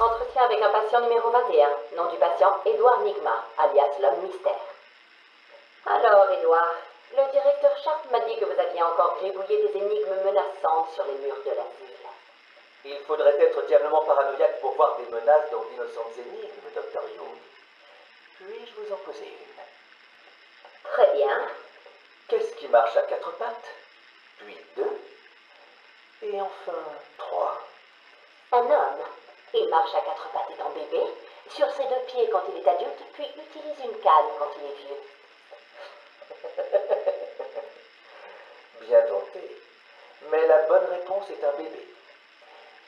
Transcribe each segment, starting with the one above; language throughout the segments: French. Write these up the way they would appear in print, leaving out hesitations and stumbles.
Entretien avec un patient numéro 21. Nom du patient, Edouard Nigma, alias l'homme mystère. Alors, Edouard, le directeur Sharp m'a dit que vous aviez encore gribouillé des énigmes menaçantes sur les murs de l'asile. Il faudrait être diablement paranoïaque pour voir des menaces dans d'innocentes énigmes, Dr. Young. Puis-je vous en poser une? Très bien. Qu'est-ce qui marche à quatre pattes? Puis deux. Et enfin trois. Un homme. Il marche à quatre pattes étant bébé, sur ses deux pieds quand il est adulte, puis utilise une canne quand il est vieux. Bien tenté. Mais la bonne réponse est un bébé.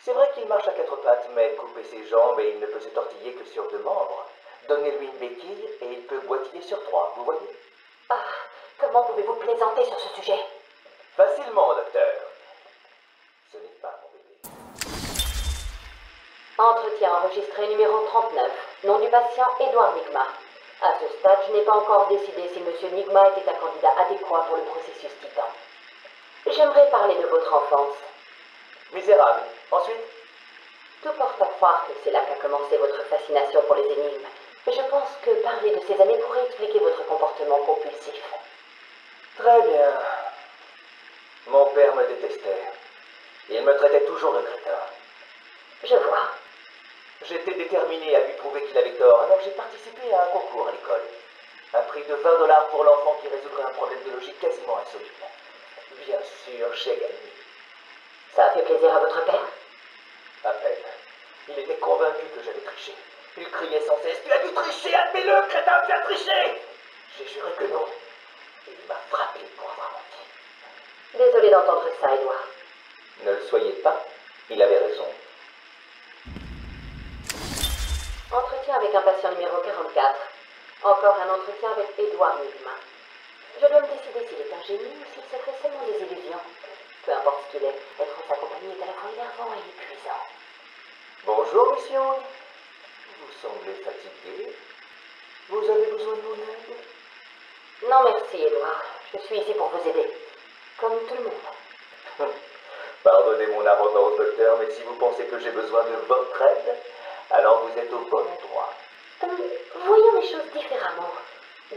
C'est vrai qu'il marche à quatre pattes, mais coupez ses jambes et il ne peut se tortiller que sur deux membres. Donnez-lui une béquille et il peut boitiller sur trois, vous voyez? Ah, comment pouvez-vous plaisanter sur ce sujet? Facilement, docteur. Ce n'est pas mon bébé. Entretien enregistré numéro 39. Nom du patient, Edouard Nigma. À ce stade, je n'ai pas encore décidé si M. Nigma était un candidat adéquat pour le processus Titan. J'aimerais parler de votre enfance. Misérable. Ensuite? Tout porte à croire que c'est là qu'a commencé votre fascination pour les énigmes. Je pense que parler de ces années pourrait expliquer votre comportement compulsif. Très bien. Mon père me détestait. Il me traitait toujours de crétin. Je vois. J'étais déterminé à lui prouver qu'il avait tort, alors j'ai participé à un concours à l'école. Un prix de 20 dollars pour l'enfant qui résoudrait un problème de logique quasiment insoluble. Bien sûr, j'ai gagné. Ça a fait plaisir à votre père? À peine. Il était convaincu que j'avais triché. Il criait sans cesse: Tu as dû tricher, admets-le, crétin, tu as triché! J'ai juré que non. Et il m'a frappé pour avoir menti. Désolé d'entendre ça, Edouard. Ne le soyez pas, il avait raison. Entretien avec un patient numéro 44. Encore un entretien avec Edouard Nigma. Je dois me décider s'il est un génie ou s'il se fait seulement des illusions. Peu importe ce qu'il est, être en sa compagnie est à la fois énervant et épuisant. Bonjour, monsieur. Vous semblez fatigué. Vous avez besoin de mon aide? Non merci, Edouard. Je suis ici pour vous aider. Comme tout le monde. Pardonnez mon arrogance, docteur, mais si vous pensez que j'ai besoin de votre aide, alors vous êtes au bon endroit. Voyons les choses différemment.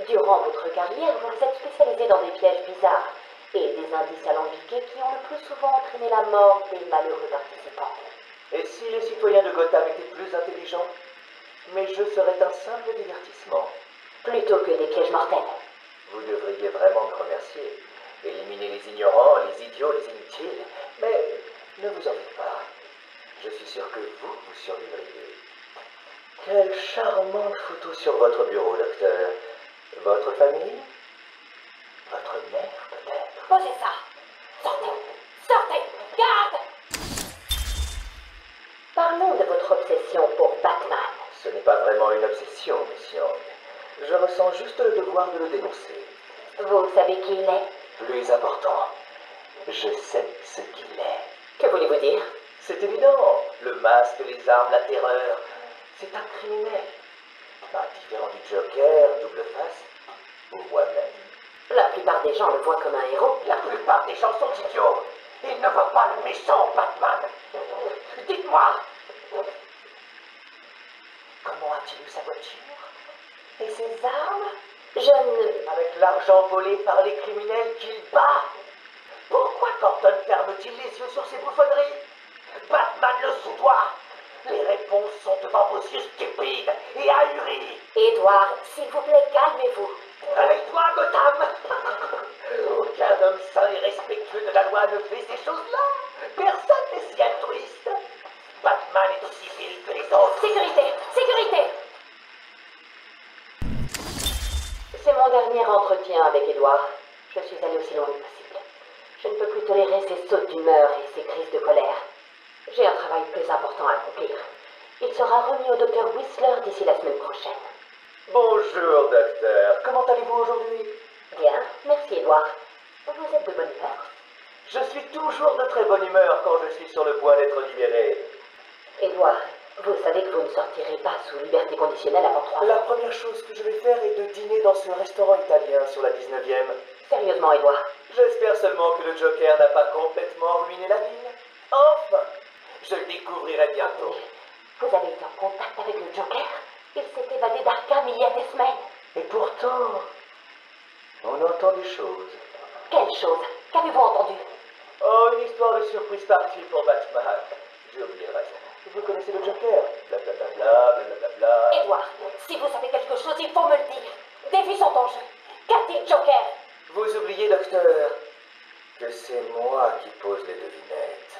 Durant votre carrière, vous vous êtes spécialisé dans des pièges bizarres et des indices alambiqués qui ont le plus souvent entraîné la mort des malheureux participants. Et si les citoyens de Gotham étaient plus intelligents? Mais je serais un simple divertissement. Plutôt que des pièges mortels. Vous devriez vraiment me remercier. Éliminer les ignorants, les idiots, les inutiles. Mais ne vous en faites pas. Je suis sûr que vous survivriez. Quelle charmante photo sur votre bureau, docteur. Votre famille? Votre mère, peut-être? Posez ça. Sortez. Sortez. Garde. Parlons de votre obsession pour Batman. Ce n'est pas vraiment une obsession, Miss Young. Je ressens juste le devoir de le dénoncer. Vous savez qui il est? Plus important, je sais ce qu'il est. Que voulez-vous dire? C'est évident. Le masque, les armes, la terreur. C'est un criminel. Pas différent du Joker, double face, ou moi-même. La plupart des gens le voient comme un héros. La plupart des gens sont idiots. Ils ne voient pas le méchant Batman. Dites-moi, comment a-t-il eu sa voiture? Et ses armes? Je ne... Avec l'argent volé par les criminels qu'il bat. Pourquoi Gordon ferme-t-il les yeux sur ces bouffonneries? Batman le soudoie. Les réponses sont devant vos yeux stupides et ahuris. Edouard, s'il vous plaît, calmez-vous. Avec toi, Gotham. Aucun homme sain et respectueux de la loi ne fait ces choses-là. Personne n'est si altruiste. Batman est aussi vil que les autres. Sécurité! Sécurité! C'est mon dernier entretien avec Edouard. Je suis allé aussi loin que possible. Je ne peux plus tolérer ses sautes d'humeur et ses crises de colère. J'ai un travail plus important à accomplir. Il sera remis au docteur Whistler d'ici la semaine prochaine. Bonjour, docteur. Comment allez-vous aujourd'hui? Bien, merci Edouard. Vous êtes de bonne humeur? Je suis toujours de très bonne humeur quand je suis sur le point d'être libéré. Edouard, vous savez que vous ne sortirez pas sous liberté conditionnelle avant 3 La ans. première chose que je vais faire est de dîner dans ce restaurant italien sur la 19e. Sérieusement, Edouard. J'espère seulement que le Joker n'a pas complètement ruiné la ville. Enfin, je le découvrirai bientôt. Vous avez été en contact avec le Joker? Il s'est évadé d'Arkham il y a des semaines. Et pourtant, on entend des choses. Quelle chose? Qu'avez-vous entendu? Oh, une histoire de surprise party pour Batman. J'ai oublié le reste. Vous connaissez le Joker? Blablabla, blablabla. Edward, si vous savez quelque chose, il faut me le dire. Des vies sont en jeu. Qu'a-t-il, Joker? Vous oubliez, docteur, que c'est moi qui pose les devinettes.